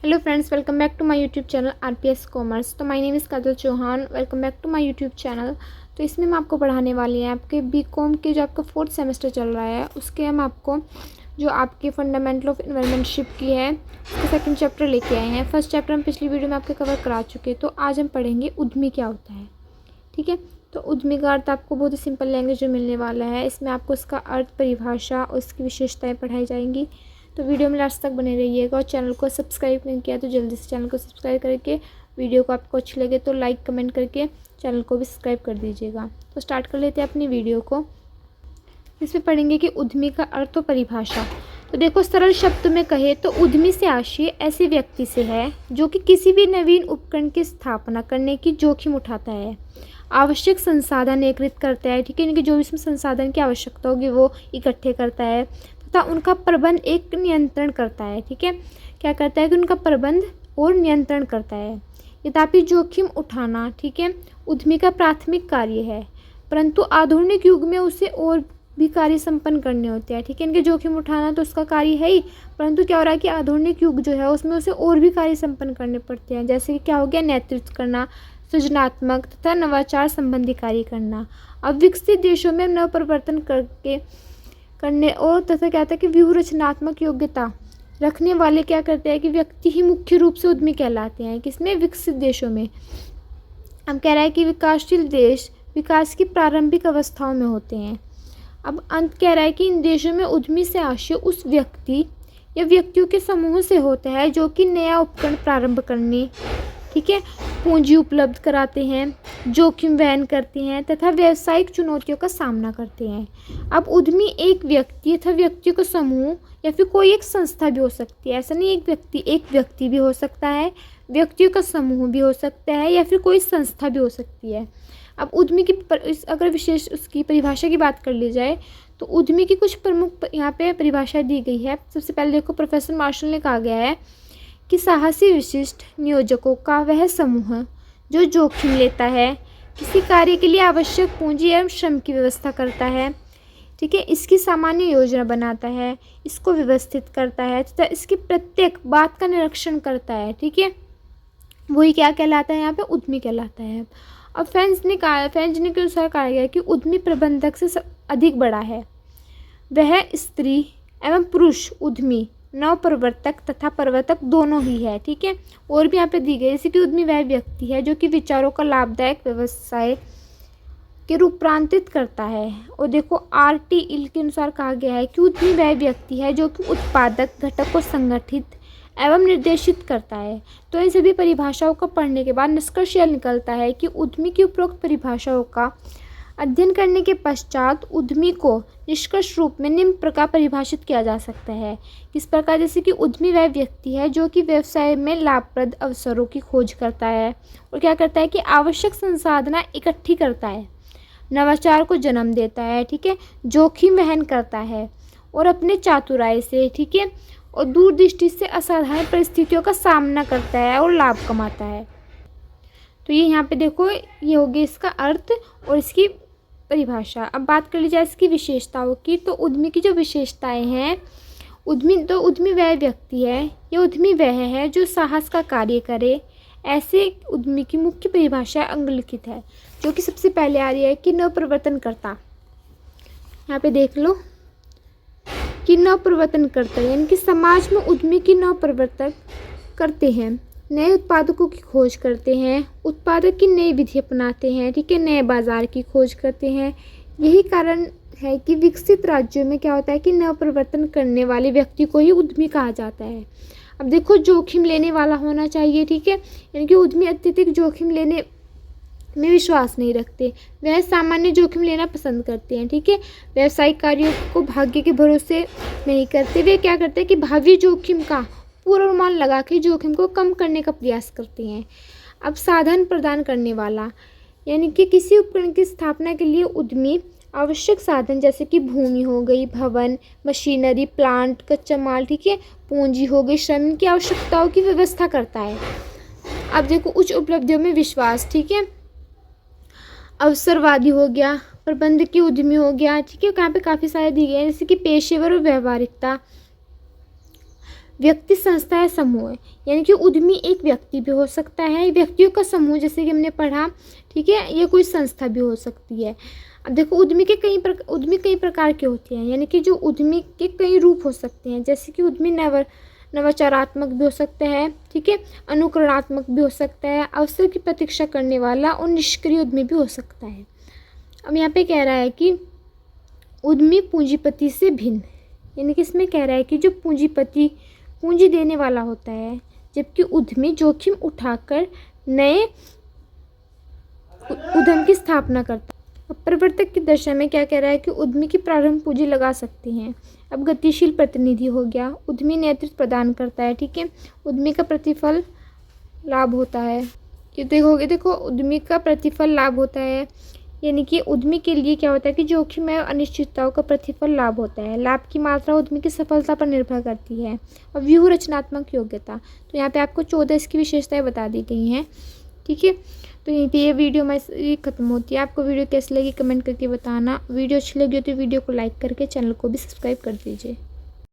Hello friends, welcome back to my YouTube channel RPS commerce. तो my name is Kajal Chauhan. Welcome back to my YouTube channel. तो इसमें मैं आपको पढ़ाने वाली हैं आपके बीकॉम के जो आपका 4th सेमेस्टर चल रहा है उसके हम आपको जो आपके फंडामेंटल ऑफ इन्वायरमेंटशिप की है उसका सेकंड चैप्टर लेके आए हैं। फर्स्ट चैप्टर हम पिछली वीडियो में आपके कवर करा चुके हैं। तो आज हम पढ़ेंगे उद्यमी क्या होता है। ठीक है, तो उद्यमी का अर्थ आपको बहुत ही सिंपल लैंग्वेज में मिलने वाला है। इसमें आपको इसका अर्थ, परिभाषा और इसकी विशेषताएँ पढ़ाई जाएंगी। तो वीडियो में लास्ट तक बने रहिएगा और चैनल को सब्सक्राइब नहीं किया तो जल्दी से चैनल को सब्सक्राइब करके वीडियो को आपको अच्छी लगे तो लाइक कमेंट करके चैनल को भी सब्सक्राइब कर दीजिएगा। तो स्टार्ट कर लेते हैं अपनी वीडियो को। इसमें पढ़ेंगे कि उद्यमी का अर्थ और परिभाषा। तो देखो, सरल शब्द में कहे तो उद्यमी से आशय ऐसे व्यक्ति से है जो कि किसी भी नवीन उपकरण की स्थापना करने की जोखिम उठाता है, आवश्यक संसाधन एकत्रित करता है। ठीक है, इनके जो भी इसमें संसाधन की आवश्यकता होगी वो इकट्ठे करता है तथा उनका प्रबंध एक नियंत्रण करता है। ठीक है, क्या करता है कि उनका प्रबंध और नियंत्रण करता है। यद्यपि जोखिम उठाना, ठीक है, उद्यमी का प्राथमिक कार्य है, परंतु आधुनिक युग में उसे और भी कार्य संपन्न करने होते हैं। ठीक है, इनके जोखिम उठाना तो उसका कार्य है ही, परंतु क्या हो रहा है कि आधुनिक युग जो है उसमें उसे और भी कार्य संपन्न करने पड़ते हैं। जैसे कि क्या हो गया, नेतृत्व करना, सृजनात्मक तथा नवाचार संबंधी कार्य करना। अब विकसित देशों में नव परिवर्तन करने और तथा क्या होता है कि व्यूह रचनात्मक योग्यता रखने वाले क्या करते हैं कि व्यक्ति ही मुख्य रूप से उद्यमी कहलाते हैं। किसमें? विकसित देशों में। हम कह रहा है कि विकासशील देश विकास की प्रारंभिक अवस्थाओं में होते हैं। अब अंत कह रहा है कि इन देशों में उद्यमी से आशय उस व्यक्ति या व्यक्तियों के समूह से होता है जो कि नया उपकरण प्रारंभ करने, ठीक है, पूंजी उपलब्ध कराते हैं, जोखिम वहन करते हैं तथा व्यावसायिक चुनौतियों का सामना करते हैं। अब उद्यमी एक व्यक्ति तथा व्यक्तियों का समूह या फिर कोई एक संस्था भी हो सकती है। ऐसा नहीं एक व्यक्ति भी हो सकता है, व्यक्तियों का समूह भी हो सकता है या फिर कोई संस्था भी हो सकती है। अब उद्यमी की अगर विशेष उसकी परिभाषा की बात कर ली जाए तो उद्यमी की कुछ प्रमुख यहाँ पे परिभाषा दी गई है। सबसे पहले देखो, प्रोफेसर मार्शल ने कहा गया है कि साहसी विशिष्ट नियोजकों का वह समूह जो जोखिम लेता है, किसी कार्य के लिए आवश्यक पूंजी एवं श्रम की व्यवस्था करता है, ठीक है, इसकी सामान्य योजना बनाता है, इसको व्यवस्थित करता है तथा इसकी प्रत्येक बात का निरीक्षण करता है। ठीक है, वही क्या कहलाता है, यहाँ पे उद्यमी कहलाता है। अब फेंज ने के अनुसार कहा गया कि उद्यमी प्रबंधक से अधिक बड़ा है। वह स्त्री एवं पुरुष उद्यमी, नव प्रवर्तक तथा प्रवर्तक दोनों ही है। ठीक है, और भी यहाँ पे दी गई जैसे कि उद्यमी वह व्यक्ति है जो कि विचारों का लाभदायक व्यवसाय के रूपांतरित करता है। और देखो, RT इल के अनुसार कहा गया है कि उद्यमी वह व्यक्ति है जो कि उत्पादक घटक को संगठित एवं निर्देशित करता है। तो इन सभी परिभाषाओं को पढ़ने के बाद निष्कर्ष यह निकलता है कि उद्यमी की उपरोक्त परिभाषाओं का अध्ययन करने के पश्चात उद्यमी को निष्कर्ष रूप में निम्न प्रकार परिभाषित किया जा सकता है। किस प्रकार? जैसे कि उद्यमी वह व्यक्ति है जो कि व्यवसाय में लाभप्रद अवसरों की खोज करता है और क्या करता है कि आवश्यक संसाधन इकट्ठी करता है, नवाचार को जन्म देता है, ठीक है, जोखिम वहन करता है और अपने चातुराई से, ठीक है, और दूरदृष्टि से असाधारण परिस्थितियों का सामना करता है और लाभ कमाता है। तो ये यहाँ पे देखो, ये हो गया इसका अर्थ और इसकी परिभाषा। अब बात कर ली जाए इसकी विशेषताओं की। तो उद्यमी की जो विशेषताएं हैं, उद्यमी वह व्यक्ति है या उद्यमी वह है जो साहस का कार्य करे। ऐसे उद्यमी की मुख्य परिभाषा अंगलिखित है, जो कि सबसे पहले आ रही है कि नवप्रवर्तनकर्ता। यहाँ पे देख लो कि नवप्रवर्तनकर्ता यानी कि समाज में उद्यमी की नवप्रवर्तक करते हैं, नए उत्पादकों की खोज करते हैं, उत्पादक की नई विधि अपनाते हैं, ठीक है, नए बाजार की खोज करते हैं। यही कारण है कि विकसित राज्यों में क्या होता है कि नवप्रवर्तन करने वाले व्यक्ति को ही उद्यमी कहा जाता है। अब देखो, जोखिम लेने वाला होना चाहिए, ठीक है, यानी कि उद्यमी अत्यधिक जोखिम लेने में विश्वास नहीं रखते, वह सामान्य जोखिम लेना पसंद करते हैं। ठीक है, व्यावसायिक कार्यों को भाग्य के भरोसे नहीं करते, वे क्या करते हैं कि भावी जोखिम का पूर्वानुमान लगा के जोखिम को कम करने का प्रयास करते हैं। अब साधन प्रदान करने वाला यानी कि किसी उपकरण की स्थापना के लिए उद्यमी आवश्यक साधन जैसे कि भूमि हो गई, भवन, मशीनरी, प्लांट, कच्चा माल, ठीक है, पूंजी हो गई, श्रम की आवश्यकताओं की व्यवस्था करता है। अब देखो, उच्च उपलब्धियों में विश्वास, ठीक है, अवसरवादी हो गया, प्रबंधकीय उद्यमी हो गया, ठीक है, यहाँ पे काफ़ी सारे दिए गए हैं जैसे कि पेशेवर और व्यवहारिकता, व्यक्ति, संस्था या समूह है। यानी कि उद्यमी एक व्यक्ति भी हो सकता है, व्यक्तियों का समूह जैसे कि हमने पढ़ा, ठीक है। ये कोई संस्था भी हो सकती है। अब देखो उद्यमी कई प्रकार के होते हैं, यानी कि जो उद्यमी के कई रूप हो सकते हैं, जैसे कि उद्यमी नवाचारात्मक भी हो सकते हैं, ठीक है, अनुकरणात्मक भी हो सकता है, अवसर की प्रतीक्षा करने वाला और निष्क्रिय उद्यमी भी हो सकता है। अब यहाँ पे कह रहा है कि उद्यमी पूंजीपति से भिन्न, यानी कि इसमें कह रहा है कि जो पूंजीपति पूंजी देने वाला होता है, जबकि उद्यमी जोखिम उठाकर नए उद्यम की स्थापना करता है। अब प्रवर्तक की दशा में क्या कह रहा है कि उद्यमी की प्रारंभ पूंजी लगा सकते हैं। अब गतिशील प्रतिनिधि हो गया, उद्यमी नेतृत्व प्रदान करता है, ठीक है, उद्यमी का प्रतिफल लाभ होता है। ये देखो उद्यमी का प्रतिफल लाभ होता है, यानी कि उद्यमी के लिए क्या होता है कि जोखिम और अनिश्चितताओं का प्रतिफल लाभ होता है। लाभ की मात्रा उद्यमी की सफलता पर निर्भर करती है। और व्यूह रचनात्मक योग्यता, तो यहाँ पे आपको 14 इसकी विशेषताएं बता दी गई हैं, ठीक है। तो यहीं पे ये वीडियो हमारी ख़त्म होती है। आपको वीडियो कैसी लगी कमेंट करके बताना। वीडियो अच्छी लगी हो तो वीडियो को लाइक करके चैनल को भी सब्सक्राइब कर दीजिए।